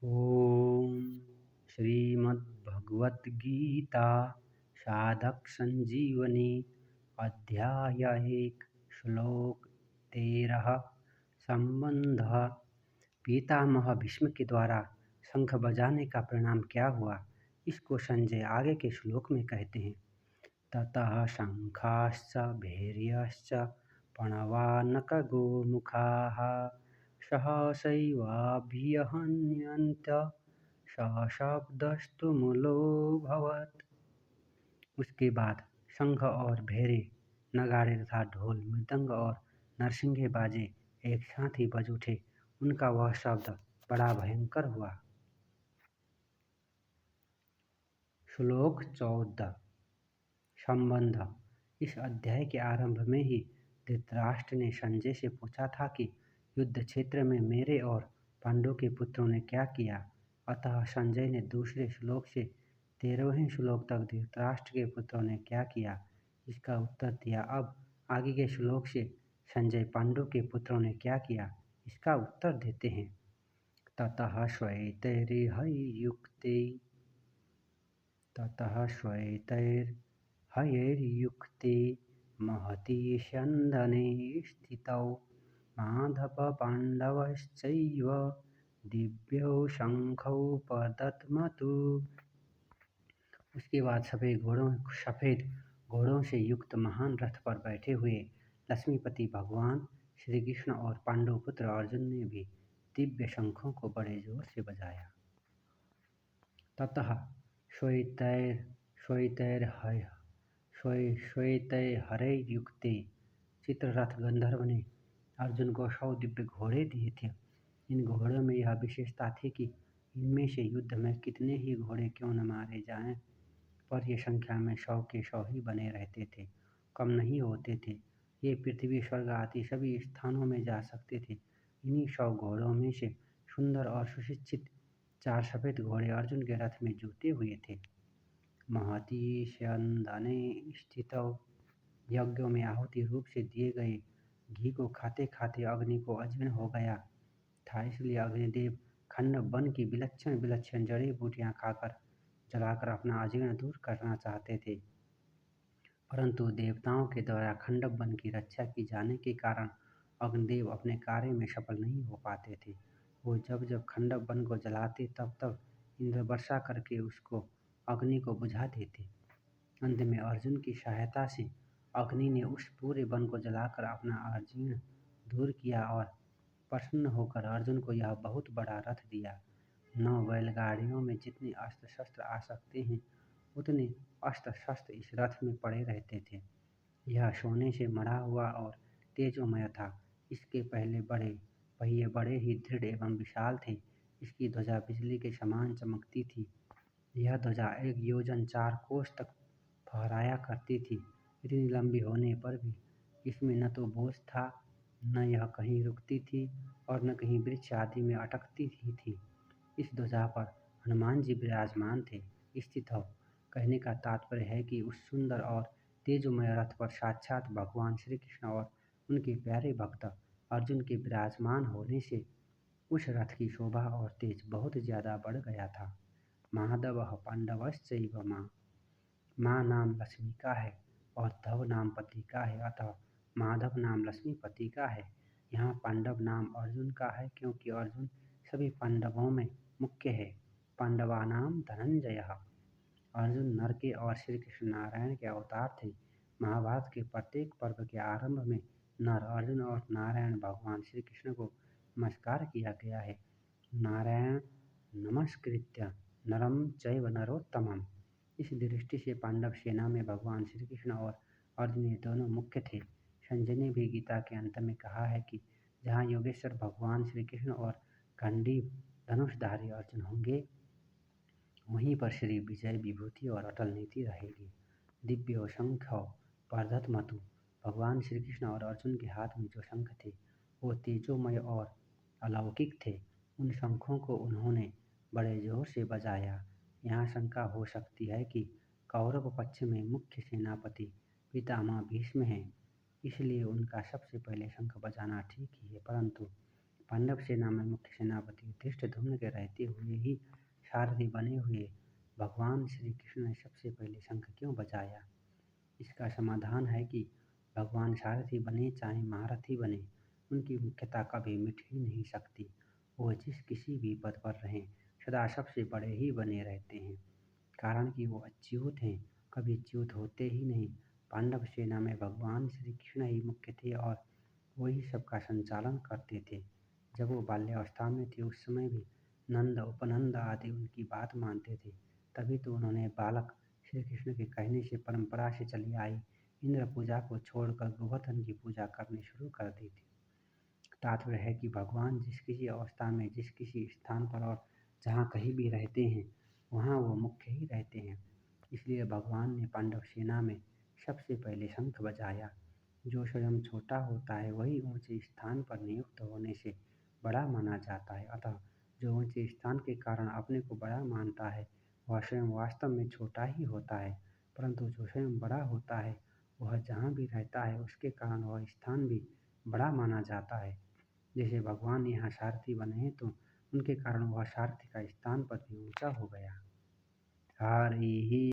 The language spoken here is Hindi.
ओम श्रीमद्भगवद्गीता साधक संजीवनी अध्याय 1 श्लोक 13 संबंध। पितामह भीष्म के द्वारा शंख बजाने का परिणाम क्या हुआ, इसको संजय आगे के श्लोक में कहते हैं। ततः शंखाश्च भैर्यश्च प्रणवानकगोमुखाः सहसैवाभ्यहन्यन्त सशब्दस्तु मूलोऽभवत्। उसके बाद शंख और भैरे, नगाड़े तथा ढोल, मृदंग और नरसिंगे बाजे एक साथ ही बज उठे। उनका वह शब्द बड़ा भयंकर हुआ। श्लोक 14 संबंध। इस अध्याय के आरंभ में ही धृतराष्ट्र ने संजय से पूछा था कि युद्ध क्षेत्र में मेरे और पांडु के पुत्रों ने क्या किया। अतः संजय ने दूसरे श्लोक से 13वें श्लोक तक धृतराष्ट्र के पुत्रों ने क्या किया इसका उत्तर दिया। अब आगे के श्लोक से संजय पांडु के पुत्रों ने क्या किया इसका उत्तर देते हैं। ततः श्वेतैर्हयैर्युक्ते महति स्यन्दने स्थितौ माधवपाण्डवश्चैव दिव्यौ शंखौ प्रदध्मतु। उसके बाद सफेद घोड़ों से युक्त महान रथ पर बैठे हुए लक्ष्मीपति भगवान श्री कृष्ण और पांडु पुत्र अर्जुन ने भी दिव्य शंखों को बड़े जोर से बजाया। ततः श्वेतैर्हयैर्युक्ते चित्ररथ गंधर्व ने अर्जुन को 100 दिव्य घोड़े दिए थे। इन घोड़ों में यह विशेषता थी कि इनमें से युद्ध में कितने ही घोड़े क्यों न मारे जाएं, पर ये संख्या में 100 के 100 ही बने रहते थे, कम नहीं होते थे। ये पृथ्वी, स्वर्ग आदि सभी स्थानों में जा सकते थे। इन्हीं 100 घोड़ों में से सुंदर और सुशिक्षित 4 सफेद घोड़े अर्जुन के रथ में जुते हुए थे। महति स्यन्दने स्थितौ, यज्ञों में आहुति रूप से दिए गए घी को खाते खाते अग्नि को अजीर्ण हो गया था, इसलिए अग्निदेव खंडव वन की विलक्षण जड़ी बूटियां खाकर जलाकर अपना अजीर्ण दूर करना चाहते थे, परंतु देवताओं के द्वारा खंडव वन की रक्षा की जाने के कारण अग्निदेव अपने कार्य में सफल नहीं हो पाते थे। वो जब खंडव वन को जलाते तब इंद्र वर्षा करके उसको अग्नि को बुझा देते। अंत में अर्जुन की सहायता से अग्नि ने उस पूरे वन को जलाकर अपना अजीर्ण दूर किया और प्रसन्न होकर अर्जुन को यह बहुत बड़ा रथ दिया। 9 बैलगाड़ियों में जितने अस्त्र शस्त्र आ सकते हैं उतने अस्त्र शस्त्र इस रथ में पड़े रहते थे। यह सोने से मढ़ा हुआ और तेजोमय था। इसके पहले पहिए बड़े ही दृढ़ एवं विशाल थे। इसकी ध्वजा बिजली के समान चमकती थी। यह ध्वजा 1 योजन 4 कोस तक फहराया करती थी। इतनी लंबी होने पर भी इसमें न तो बोझ था, न यह कहीं रुकती थी और न कहीं वृक्ष आदि में अटकती ही थी। इस ध्वजा पर हनुमान जी विराजमान थे। स्थित हो कहने का तात्पर्य है कि उस सुंदर और तेजोमय रथ पर साक्षात भगवान श्री कृष्ण और उनके प्यारे भक्त अर्जुन के विराजमान होने से उस रथ की शोभा और तेज बहुत ज्यादा बढ़ गया था। माधवः पांडवश्चैव माँ नाम लक्ष्मी का है और धव नाम पति का है, अतः माधव नाम लक्ष्मीपति का है। यहाँ पांडव नाम अर्जुन का है क्योंकि अर्जुन सभी पांडवों में मुख्य है। पांडवानाम धनंजयः। अर्जुन नर के और श्री कृष्ण नारायण के अवतार थे। महाभारत के प्रत्येक पर्व के आरंभ में नर, अर्जुन और नारायण भगवान श्री कृष्ण को नमस्कार किया गया है। नारायण नमस्कृत्य नरम चैव नरोत्तमम्। इस दृष्टि से पांडव सेना में भगवान श्री कृष्ण और अर्जुन ये दोनों मुख्य थे। संजय ने भी गीता के अंत में कहा है कि जहाँ योगेश्वर भगवान श्री कृष्ण और गांडीव धनुषधारी अर्जुन होंगे, वहीं पर श्री विजय विभूति और अटल नीति रहेगी। दिव्य शंख प्रदध्मतु। भगवान श्री कृष्ण और अर्जुन के हाथ में जो शंख थे वो तेजोमय और अलौकिक थे। उन शंखों को उन्होंने बड़े जोर से बजाया। यहाँ शंका हो सकती है कि कौरव पक्ष में मुख्य सेनापति पितामह भीष्म हैं, इसलिए उनका सबसे पहले शंख बजाना ठीक ही है, परंतु पांडव सेना में मुख्य सेनापति धृष्टद्युम्न के रहते हुए ही सारथी बने हुए भगवान श्री कृष्ण ने सबसे पहले शंख क्यों बजाया? इसका समाधान है कि भगवान सारथी बने चाहे महारथी बने, उनकी मुख्यता कभी मिट ही नहीं सकती। वह जिस किसी भी पद पर रहें, सदा सबसे बड़े ही बने रहते हैं, कारण कि वो अच्युत हैं, कभी च्युत होते ही नहीं। पांडव सेना में भगवान श्री कृष्ण ही मुख्य थे और वही सबका संचालन करते थे। जब वो बाल्यावस्था में थे उस समय भी नंद उपनंद आदि उनकी बात मानते थे, तभी तो उन्होंने बालक श्री कृष्ण के कहने से परंपरा से चली आई इंद्र पूजा को छोड़कर गोवर्धन की पूजा करनी शुरू कर दी थी। तात्पर्य है कि भगवान जिस किसी अवस्था में जिस किसी स्थान पर और जहाँ कहीं भी रहते हैं, वहाँ वो मुख्य ही रहते हैं। इसलिए भगवान ने पांडव सेना में सबसे पहले शंख बजाया। जो स्वयं छोटा होता है वही ऊंचे स्थान पर नियुक्त होने से बड़ा माना जाता है। अतः जो ऊंचे स्थान के कारण अपने को बड़ा मानता है, वह स्वयं वास्तव में छोटा ही होता है, परंतु जो स्वयं बड़ा होता है वह जहाँ भी रहता है उसके कारण वह स्थान भी बड़ा माना जाता है। जैसे भगवान यहाँ सारथी बने हैं तो उनके कारण वह सारथी का स्थान पर भी ऊंचा हो गया। हरि